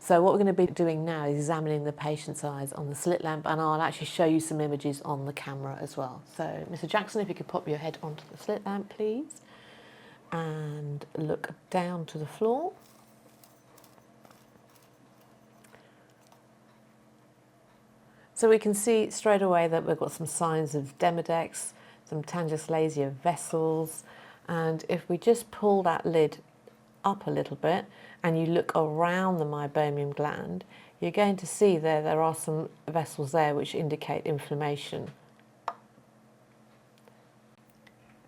So what we're going to be doing now is examining the patient's eyes on the slit lamp, and I'll actually show you some images on the camera as well. So Mr. Jackson, if you could pop your head onto the slit lamp, please, and look down to the floor. So we can see straight away that we've got some signs of Demodex, some telangiectasia vessels, and if we just pull that lid up a little bit and you look around the meibomian gland, you're going to see there are some vessels there which indicate inflammation.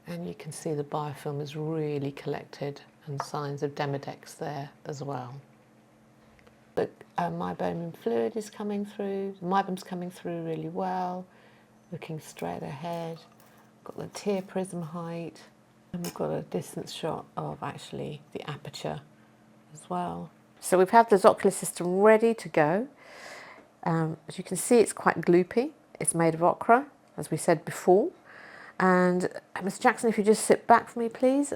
And you can see the biofilm is really collected and signs of Demodex there as well. The meibomian fluid is coming through, the meibom's coming through really well, looking straight ahead. Got the tear prism height, and we've got a distance shot of actually the aperture as well. So we've had the ocular system ready to go. As you can see, it's quite gloopy. It's made of ochre, as we said before. And Mr. Jackson, if you just sit back for me, please,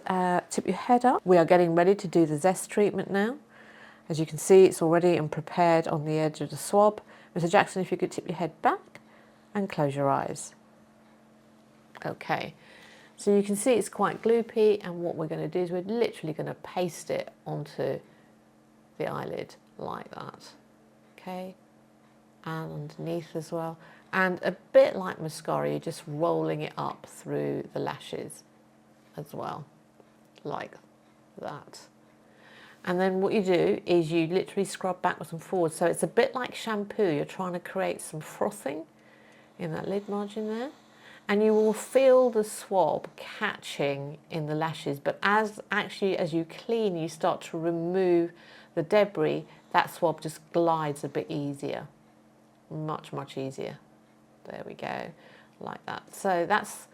tip your head up. We are getting ready to do the ZEST treatment now. As you can see, it's already and prepared on the edge of the swab. Mr. Jackson, if you could tip your head back and close your eyes. Okay, so you can see it's quite gloopy, and what we're going to do is we're literally going to paste it onto the eyelid like that. Okay, and underneath as well. And a bit like mascara, you're just rolling it up through the lashes as well, like that. And then what you do is you literally scrub backwards and forwards. So it's a bit like shampoo. You're trying to create some frothing in that lid margin there. And you will feel the swab catching in the lashes. But as you clean, you start to remove the debris, that swab just glides a bit easier. Much, much easier. There we go, like that. So that's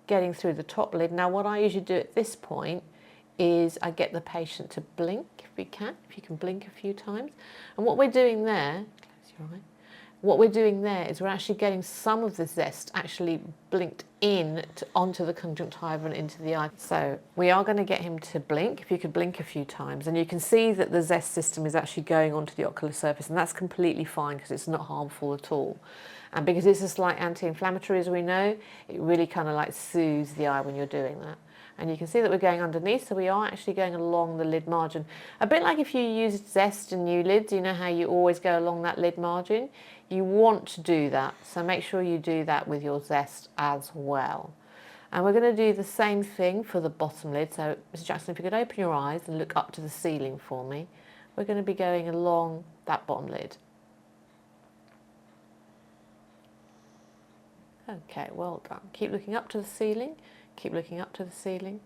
getting through the top lid. Now what I usually do at this point is I get the patient to blink if you can blink a few times. And what we're doing there, close your eye, what we're doing there is we're actually getting some of the zest actually blinked in onto the conjunctiva and into the eye. So we are going to get him to blink, if you could blink a few times. And you can see that the zest system is actually going onto the ocular surface, and that's completely fine because it's not harmful at all. And because it's a slight anti-inflammatory, as we know, it really kind of like soothes the eye when you're doing that. And you can see that we're going underneath, so we are actually going along the lid margin. A bit like if you use ZEST and new lids, you know how you always go along that lid margin? You want to do that, so make sure you do that with your ZEST as well. And we're going to do the same thing for the bottom lid. So Mr. Jackson, if you could open your eyes and look up to the ceiling for me. We're going to be going along that bottom lid. Okay, well done. Keep looking up to the ceiling. Keep looking up to the ceiling.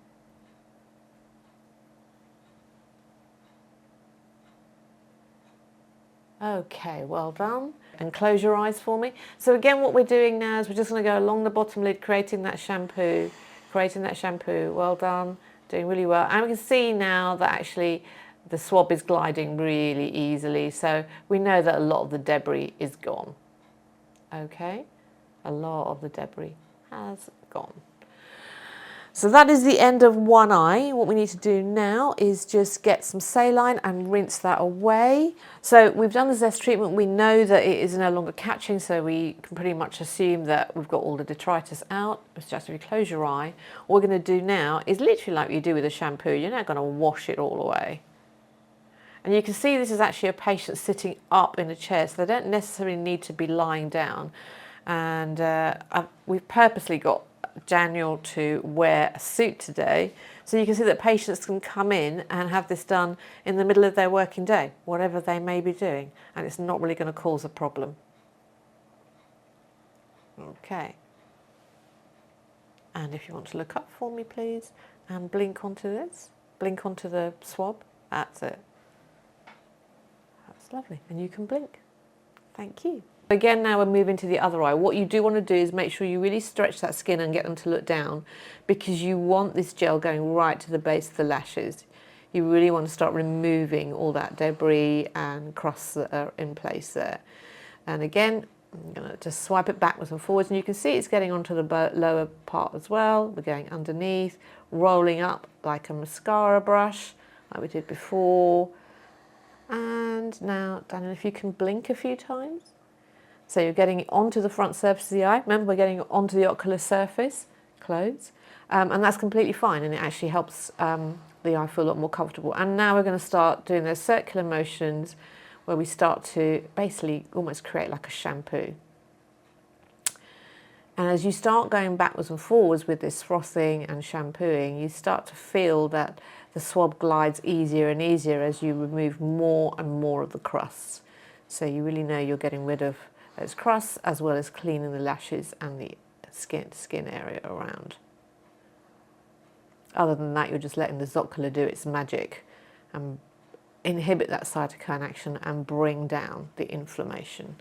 Okay, well done. And close your eyes for me. So again, what we're doing now is we're just going to go along the bottom lid, creating that shampoo. Well done. Doing really well. And we can see now that actually the swab is gliding really easily. So we know that a lot of the debris is gone. Okay, a lot of the debris has gone. So that is the end of one eye. What we need to do now is just get some saline and rinse that away. So we've done the ZEST treatment. We know that it is no longer catching, so we can pretty much assume that we've got all the detritus out. Mr. Jackson, if you close your eye, what we're going to do now is literally like you do with a shampoo. You're now going to wash it all away. And you can see this is actually a patient sitting up in a chair, so they don't necessarily need to be lying down. And we've purposely got Daniel to wear a suit today, so you can see that patients can come in and have this done in the middle of their working day, whatever they may be doing, and it's not really going to cause a problem. Okay. And if you want to look up for me, please, and blink onto this, blink onto the swab. That's it. That's lovely, and you can blink. Thank you. Again, now we're moving to the other eye. What you do want to do is make sure you really stretch that skin and get them to look down, because you want this gel going right to the base of the lashes. You really want to start removing all that debris and crusts that are in place there. And again, I'm going to just swipe it backwards and forwards, and you can see it's getting onto the lower part as well. We're going underneath, rolling up like a mascara brush, like we did before. And now, Daniel, if you can blink a few times. So you're getting it onto the front surface of the eye. Remember, we're getting it onto the ocular surface, closed. And that's completely fine, and it actually helps the eye feel a lot more comfortable. And now we're going to start doing those circular motions where we start to basically almost create like a shampoo. And as you start going backwards and forwards with this frothing and shampooing, you start to feel that the swab glides easier and easier as you remove more and more of the crusts. So you really know you're getting rid of those crusts as well as cleaning the lashes and the skin area around. Other than that, you're just letting the Zoccola do its magic and inhibit that cytokine action and bring down the inflammation.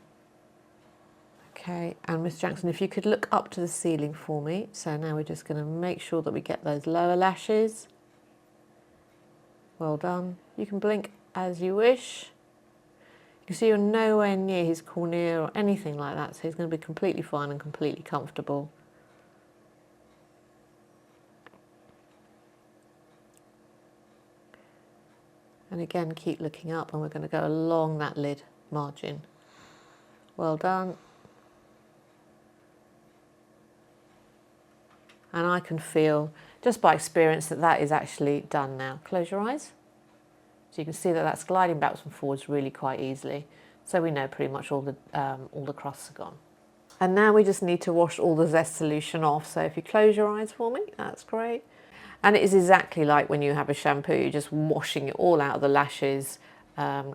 Okay, and Miss Jackson, if you could look up to the ceiling for me. So now we're just going to make sure that we get those lower lashes. Well done. You can blink as you wish. You see you're nowhere near his cornea or anything like that, so he's going to be completely fine and completely comfortable. And again, keep looking up, and we're going to go along that lid margin. Well done. And I can feel, just by experience, that that is actually done now. Close your eyes. So you can see that that's gliding backwards and forwards really quite easily. So we know pretty much all the crusts are gone. And now we just need to wash all the ZEST solution off. So if you close your eyes for me, that's great. And it is exactly like when you have a shampoo, you're just washing it all out of the lashes,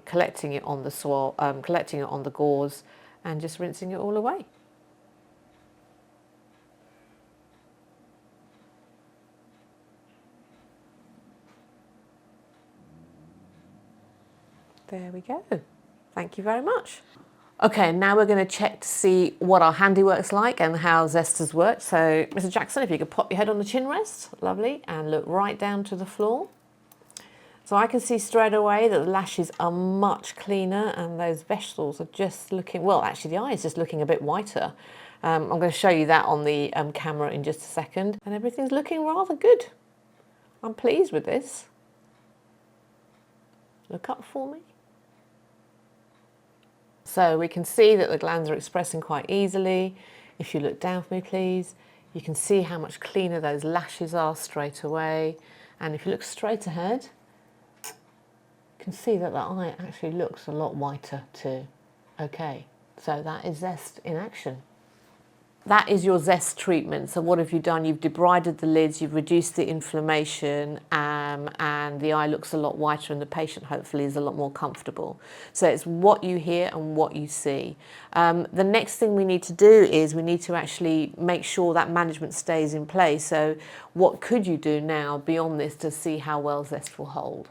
collecting it on the swab, collecting it on the gauze, and just rinsing it all away. There we go. Thank you very much. Okay, now we're going to check to see what our handiwork's like and how ZEST has worked. So, Mr. Jackson, if you could pop your head on the chin rest, lovely, and look right down to the floor. So I can see straight away that the lashes are much cleaner and those vessels are just looking, well, actually the eye is just looking a bit whiter. I'm going to show you that on the camera in just a second. And everything's looking rather good. I'm pleased with this. Look up for me. So we can see that the glands are expressing quite easily. If you look down for me, please, you can see how much cleaner those lashes are straight away. And if you look straight ahead, you can see that the eye actually looks a lot whiter too. Okay, so that is ZEST in action. That is your ZEST treatment. So what have you done? You've debrided the lids, you've reduced the inflammation, and the eye looks a lot whiter and the patient hopefully is a lot more comfortable. So it's what you hear and what you see. The next thing we need to do is we need to actually make sure that management stays in place. So what could you do now beyond this to see how well ZEST will hold?